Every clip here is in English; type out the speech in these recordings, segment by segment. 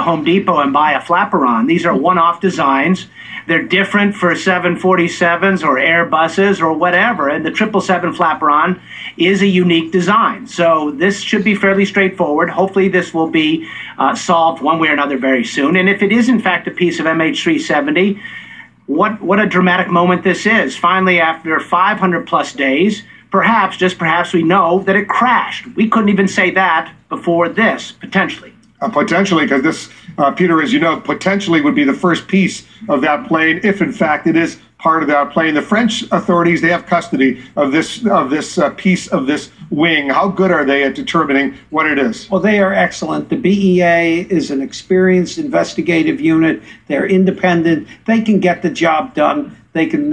Home Depot and buy a flaperon. These are one-off designs. They're different for 747s or Airbuses or whatever, and the 777 flaperon is a unique design. So this should be fairly straightforward. Hopefully this will be solved one way or another very soon. And if it is in fact a piece of MH370, what a dramatic moment this is. Finally, after 500 plus days, perhaps, just perhaps, we know that it crashed. We couldn't even say that before this, potentially. Potentially, because this, Peter, as you know, potentially would be the first piece of that plane, if in fact it is part of that plane. The French authorities, they have custody of this piece of this wing. How good are they at determining what it is? Well, they are excellent. The BEA is an experienced investigative unit. They're independent. They can get the job done. They can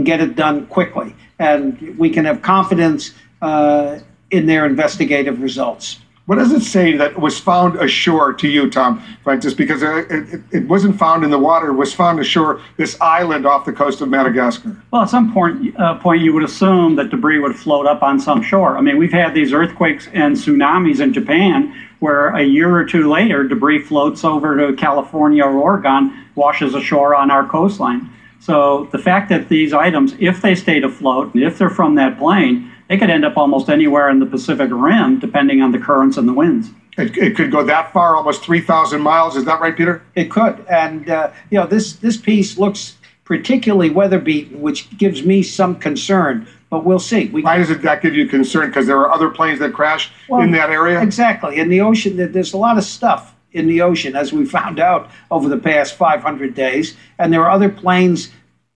get it done quickly, and we can have confidence in their investigative results. What does it say that was found ashore to you, Tom Francis? Because it wasn't found in the water, it was found ashore, this island off the coast of Madagascar. Well, at some point you would assume that debris would float up on some shore. I mean, we've had these earthquakes and tsunamis in Japan where a year or two later, debris floats over to California or Oregon, washes ashore on our coastline. So the fact that these items, if they stayed afloat and if they're from that plane, they could end up almost anywhere in the Pacific Rim, depending on the currents and the winds. It could go that far, almost 3,000 miles. Is that right, Peter? It could. And, you know, this piece looks particularly weather-beaten, which gives me some concern. But we'll see. Why does that give you concern? Because there are other planes that crashed in that area? Exactly. In the ocean, there's a lot of stuff in the ocean, as we found out over the past 500 days. And there are other planes,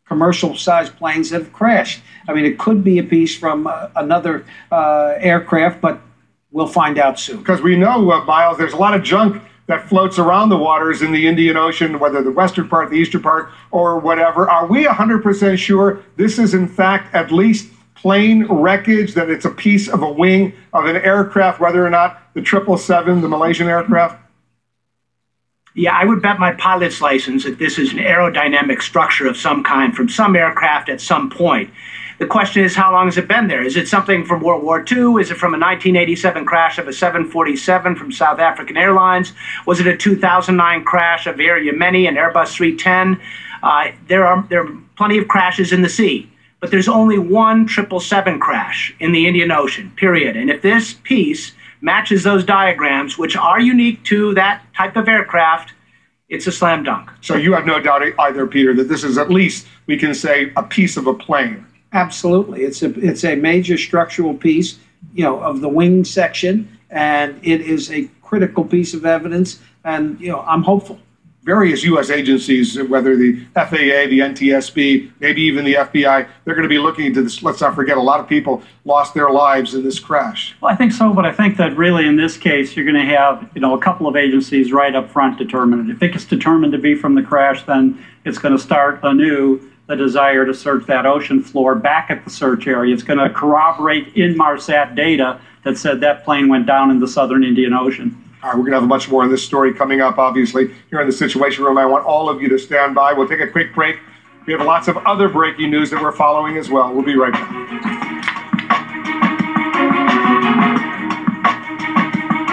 commercial-sized planes, that have crashed. I mean, it could be a piece from another aircraft, but we'll find out soon. Because we know, Miles, there's a lot of junk that floats around the waters in the Indian Ocean, whether the western part, the eastern part, or whatever. Are we 100% sure this is, in fact, at least plane wreckage, that it's a piece of a wing of an aircraft, whether or not the 777, the Malaysian aircraft? Yeah, I would bet my pilot's license that this is an aerodynamic structure of some kind from some aircraft at some point. The question is, how long has it been there? Is it something from World War II? Is it from a 1987 crash of a 747 from South African Airlines? Was it a 2009 crash of Air Yemeni and Airbus 310? There are plenty of crashes in the sea, but there's only one 777 crash in the Indian Ocean, period. And if this piece matches those diagrams, which are unique to that type of aircraft, it's a slam dunk. So you have no doubt either, Peter, that this is at least, we can say, a piece of a plane. Absolutely. It's a major structural piece, you know, of the wing section, and it is a critical piece of evidence, and, you know, I'm hopeful. Various U.S. agencies, whether the FAA, the NTSB, maybe even the FBI, they're going to be looking into this. Let's not forget, a lot of people lost their lives in this crash. Well, I think so, but I think that really in this case, you're going to have, you know, a couple of agencies right up front determine it. If it's determined to be from the crash, then it's going to start anew the desire to search that ocean floor back at the search area. It's going to corroborate Inmarsat data that said that plane went down in the southern Indian Ocean. All right, we're going to have much more on this story coming up, obviously, here in the Situation Room. I want all of you to stand by. We'll take a quick break. We have lots of other breaking news that we're following as well. We'll be right back.